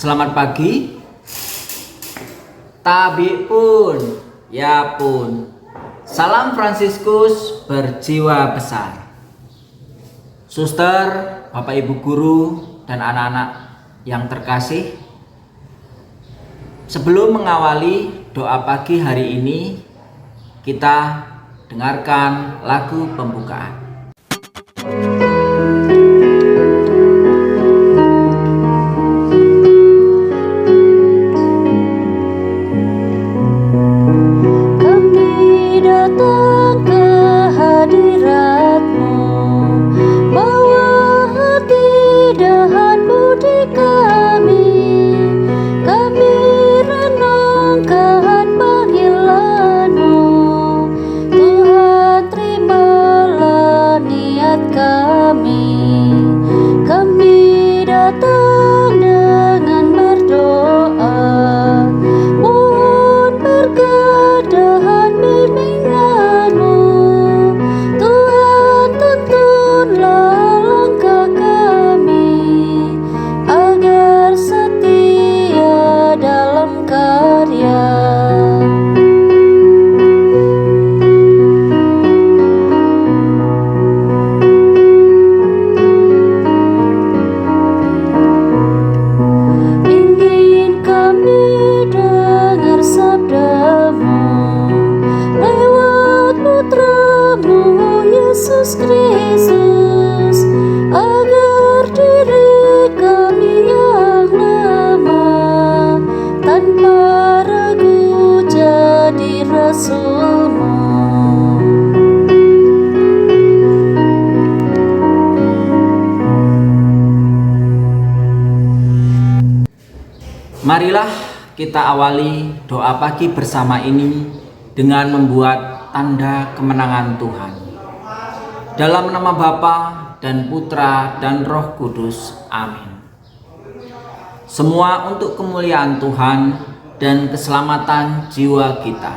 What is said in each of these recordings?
Selamat pagi. Tabi pun, ya pun. Salam Fransiskus berjiwa besar. Suster, Bapak Ibu guru, dan anak-anak yang terkasih, sebelum mengawali doa pagi hari ini, kita dengarkan lagu pembukaan. Kristus, agar diri kami yang lemah tanpa ragu jadi rasul-Mu. Marilah kita awali doa pagi bersama ini dengan membuat tanda kemenangan Tuhan. Dalam nama Bapa dan Putra dan Roh Kudus. Amin. Semua untuk kemuliaan Tuhan dan keselamatan jiwa kita.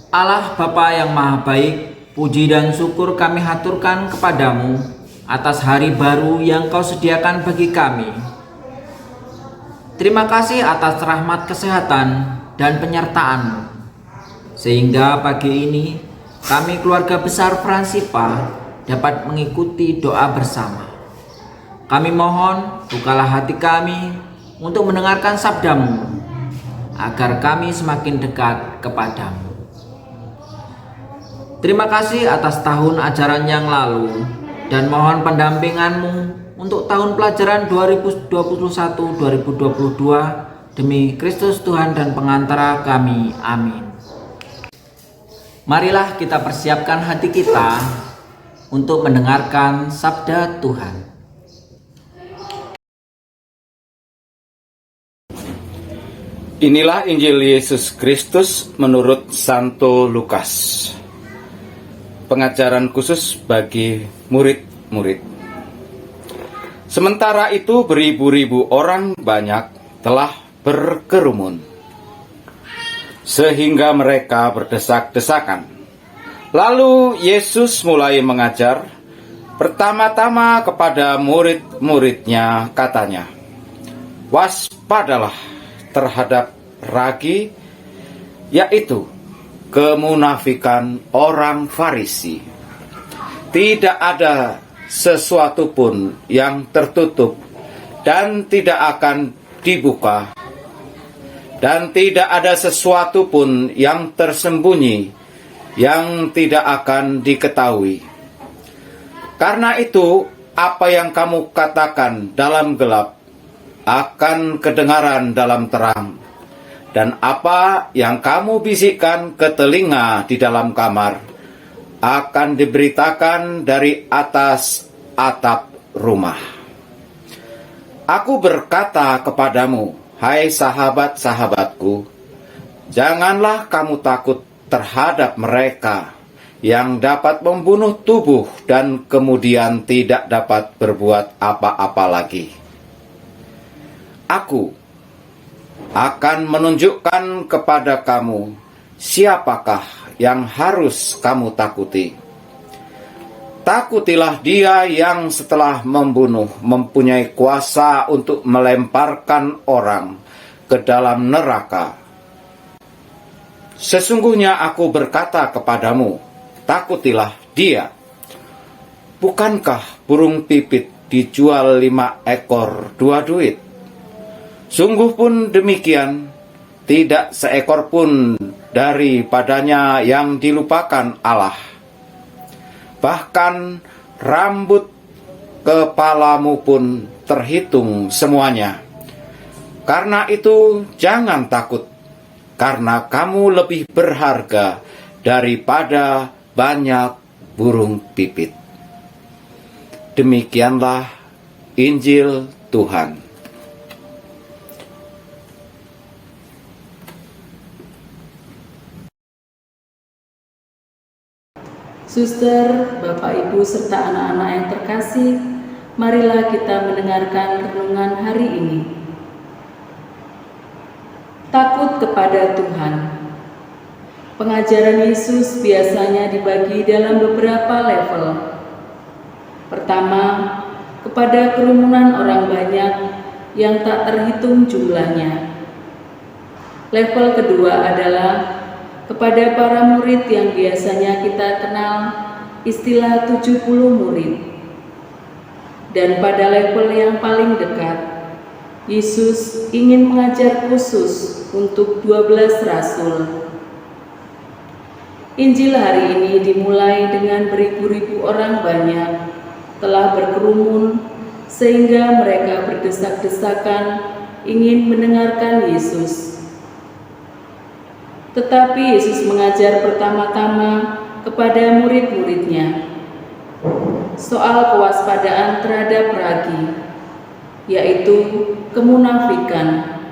Allah Bapa yang Maha Baik, puji dan syukur kami haturkan kepadamu atas hari baru yang Kau sediakan bagi kami. Terima kasih atas rahmat kesehatan dan penyertaan-Mu, sehingga pagi ini kami keluarga besar Fransipa dapat mengikuti doa bersama. Kami mohon bukalah hati kami untuk mendengarkan sabda-Mu, agar kami semakin dekat kepadamu. Terima kasih atas tahun ajaran yang lalu dan mohon pendampingan-Mu untuk tahun pelajaran 2021-2022 demi Kristus Tuhan dan pengantara kami. Amin. Marilah kita persiapkan hati kita untuk mendengarkan sabda Tuhan. Inilah Injil Yesus Kristus menurut Santo Lukas. Pengajaran khusus bagi murid-murid. Sementara itu beribu-ribu orang banyak telah berkerumun, sehingga mereka berdesak-desakan. Lalu Yesus mulai mengajar, pertama-tama kepada murid-muridnya katanya, waspadalah terhadap ragi, yaitu kemunafikan orang Farisi. Tidak ada sesuatu pun yang tertutup dan tidak akan dibuka, dan tidak ada sesuatu pun yang tersembunyi yang tidak akan diketahui. Karena itu, apa yang kamu katakan dalam gelap akan kedengaran dalam terang, dan apa yang kamu bisikkan ke telinga di dalam kamar akan diberitakan dari atas atap rumah. Aku berkata kepadamu, hai sahabat-sahabatku, janganlah kamu takut terhadap mereka yang dapat membunuh tubuh dan kemudian tidak dapat berbuat apa-apa lagi. Aku akan menunjukkan kepada kamu siapakah yang harus kamu takuti. Takutilah Dia yang setelah membunuh mempunyai kuasa untuk melemparkan orang ke dalam neraka. Sesungguhnya aku berkata kepadamu, takutilah Dia. Bukankah burung pipit dijual 5 ekor 2 duit? Sungguh pun demikian, tidak seekor pun daripadanya yang dilupakan Allah. Bahkan rambut kepalamu pun terhitung semuanya. Karena itu jangan takut, karena kamu lebih berharga daripada banyak burung pipit. Demikianlah Injil Tuhan. Suster, Bapak, Ibu, serta anak-anak yang terkasih, marilah kita mendengarkan renungan hari ini. Takut kepada Tuhan. Pengajaran Yesus biasanya dibagi dalam beberapa level. Pertama, kepada kerumunan orang banyak yang tak terhitung jumlahnya. Level kedua adalah kepada para murid yang biasanya kita kenal istilah 70 murid. Dan pada level yang paling dekat, Yesus ingin mengajar khusus untuk 12 rasul. Injil hari ini dimulai dengan beribu-ribu orang banyak telah berkerumun sehingga mereka berdesak-desakan ingin mendengarkan Yesus. Tetapi Yesus mengajar pertama-tama kepada murid-muridnya soal kewaspadaan terhadap ragi, yaitu kemunafikan.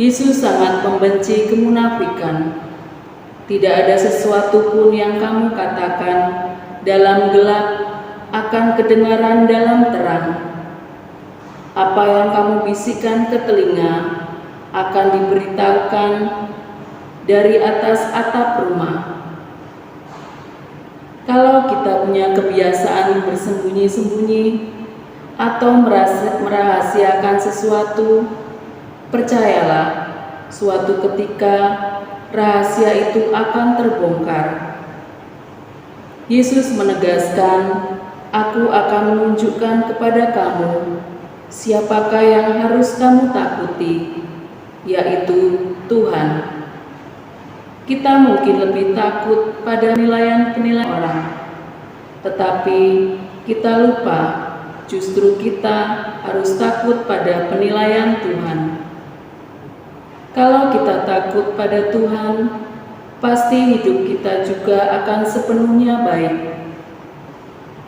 Yesus sangat membenci kemunafikan. Tidak ada sesuatu pun yang kamu katakan dalam gelap akan kedengaran dalam terang. Apa yang kamu bisikkan ke telinga akan diberitahukan dari atas atap rumah. Kalau kita punya kebiasaan bersembunyi-sembunyi atau merahasiakan sesuatu, percayalah, suatu ketika rahasia itu akan terbongkar. Yesus menegaskan, "Aku akan menunjukkan kepada kamu siapakah yang harus kamu takuti, yaitu Tuhan." Kita mungkin lebih takut pada penilaian orang, tetapi kita lupa justru kita harus takut pada penilaian Tuhan. Kalau kita takut pada Tuhan, pasti hidup kita juga akan sepenuhnya baik.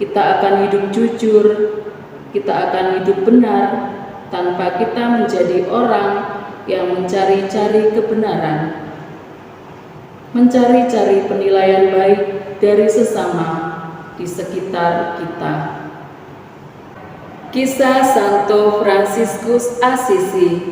Kita akan hidup jujur, kita akan hidup benar, tanpa kita menjadi orang yang mencari-cari kebenaran, mencari-cari penilaian baik dari sesama di sekitar kita. Kisah Santo Fransiskus Assisi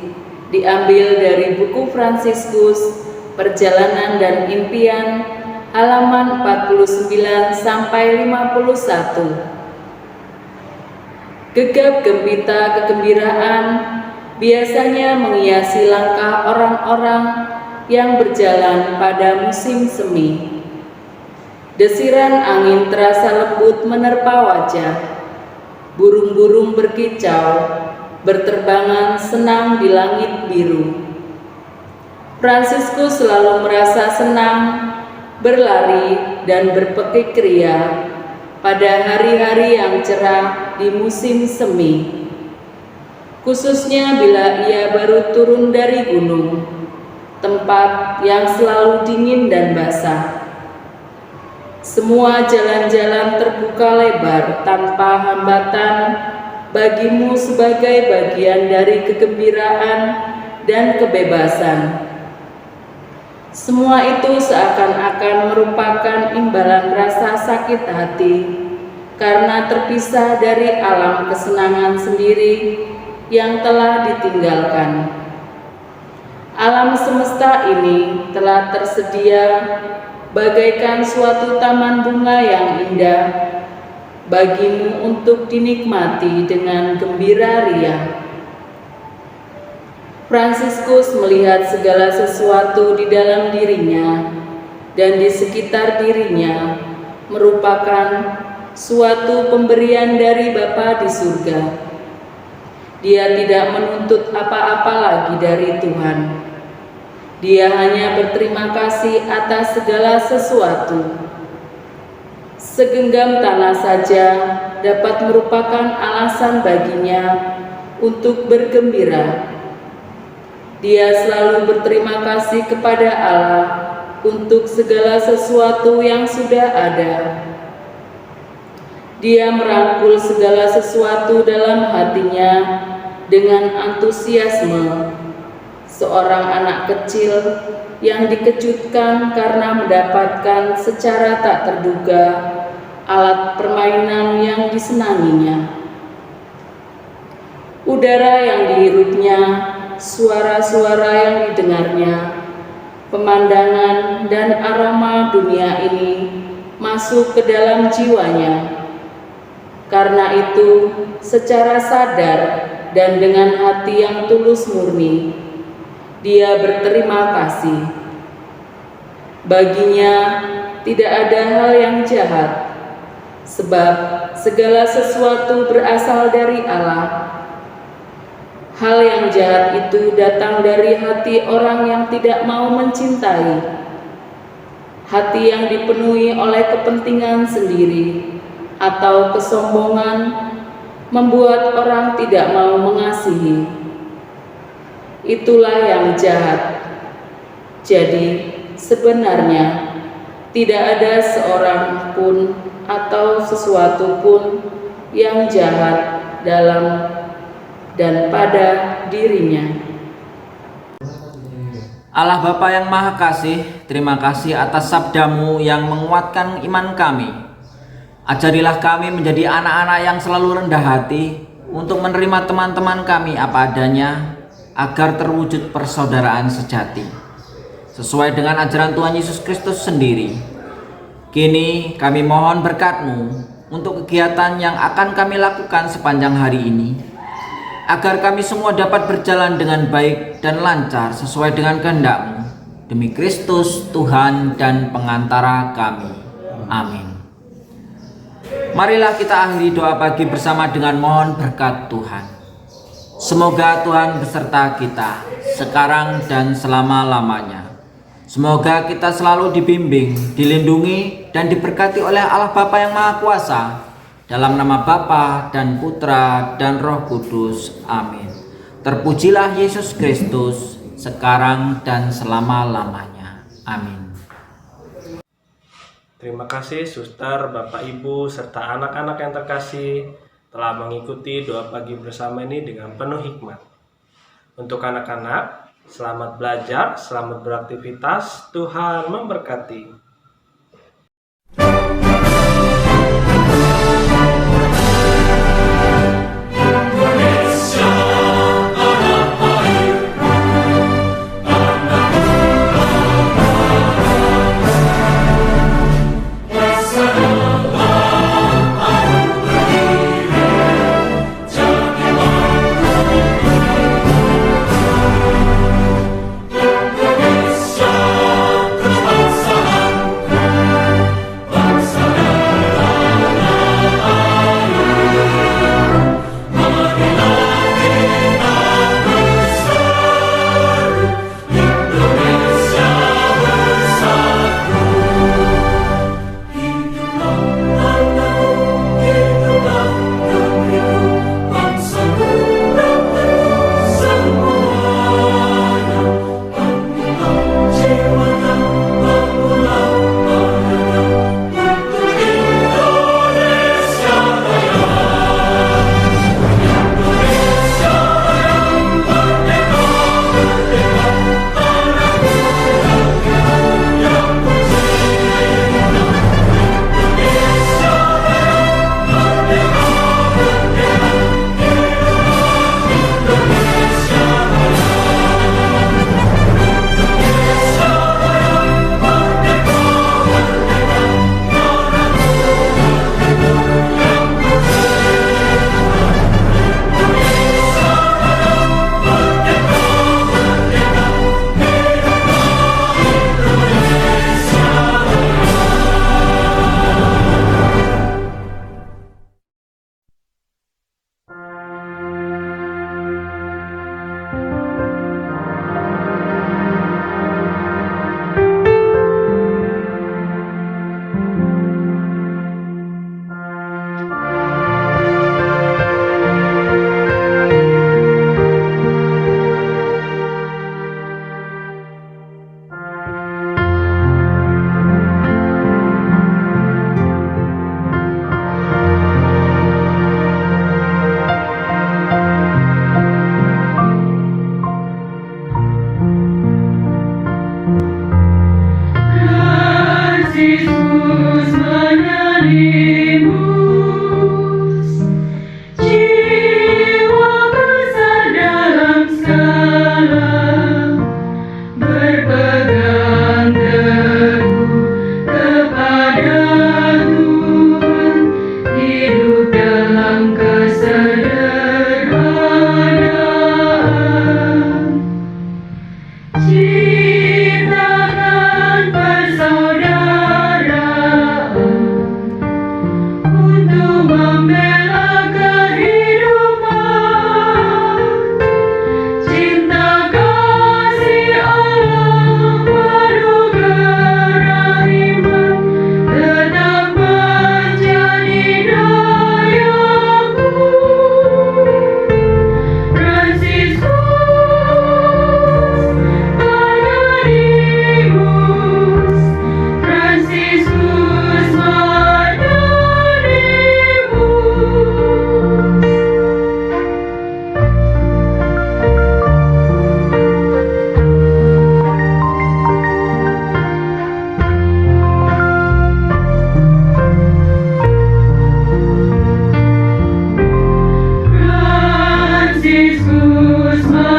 diambil dari buku Fransiskus, Perjalanan dan Impian, halaman 49 sampai 51. Gegap gempita kegembiraan biasanya menghiasi langkah orang-orang yang berjalan pada musim semi. Desiran angin terasa lembut menerpa wajah. Burung-burung berkicau, berterbangan senang di langit biru. Fransiskus selalu merasa senang, berlari dan berpekik ria pada hari-hari yang cerah di musim semi, khususnya bila ia baru turun dari gunung, tempat yang selalu dingin dan basah. Semua jalan-jalan terbuka lebar tanpa hambatan bagimu sebagai bagian dari kegembiraan dan kebebasan. Semua itu seakan-akan merupakan imbalan rasa sakit hati karena terpisah dari alam kesenangan sendiri yang telah ditinggalkan. Alam semesta ini telah tersedia bagaikan suatu taman bunga yang indah bagimu untuk dinikmati dengan gembira riang. Fransiskus melihat segala sesuatu di dalam dirinya dan di sekitar dirinya merupakan suatu pemberian dari Bapa di surga. Dia tidak menuntut apa-apa lagi dari Tuhan. Dia hanya berterima kasih atas segala sesuatu. Segenggam tanah saja dapat merupakan alasan baginya untuk bergembira. Dia selalu berterima kasih kepada Allah untuk segala sesuatu yang sudah ada. Dia merangkul segala sesuatu dalam hatinya dengan antusiasme, seorang anak kecil yang dikejutkan karena mendapatkan secara tak terduga alat permainan yang disenanginya. Udara yang dihirupnya, suara-suara yang didengarnya, pemandangan dan aroma dunia ini masuk ke dalam jiwanya. Karena itu, secara sadar dan dengan hati yang tulus murni, dia berterima kasih. Baginya tidak ada hal yang jahat, sebab segala sesuatu berasal dari Allah. Hal yang jahat itu datang dari hati orang yang tidak mau mencintai, hati yang dipenuhi oleh kepentingan sendiri atau kesombongan, membuat orang tidak mau mengasihi. Itulah yang jahat. Jadi, sebenarnya tidak ada seorang pun atau sesuatu pun yang jahat dalam dan pada dirinya. Allah Bapa yang Maha Kasih, terima kasih atas sabdamu yang menguatkan iman kami. Ajarilah kami menjadi anak-anak yang selalu rendah hati untuk menerima teman-teman kami apa adanya, agar terwujud persaudaraan sejati sesuai dengan ajaran Tuhan Yesus Kristus sendiri. Kini kami mohon berkat-Mu untuk kegiatan yang akan kami lakukan sepanjang hari ini, agar kami semua dapat berjalan dengan baik dan lancar sesuai dengan kehendak-Mu. Demi Kristus, Tuhan dan pengantara kami. Amin. Marilah kita akhiri doa pagi bersama dengan mohon berkat Tuhan. Semoga Tuhan beserta kita sekarang dan selama-lamanya. Semoga kita selalu dibimbing, dilindungi, dan diberkati oleh Allah Bapa yang Maha Kuasa. Dalam nama Bapa dan Putra dan Roh Kudus. Amin. Terpujilah Yesus Kristus, sekarang dan selama-lamanya. Amin. Terima kasih Suster, Bapak Ibu, serta anak-anak yang terkasih telah mengikuti doa pagi bersama ini dengan penuh hikmat. Untuk anak-anak, selamat belajar, selamat beraktivitas, Tuhan memberkati. Yesus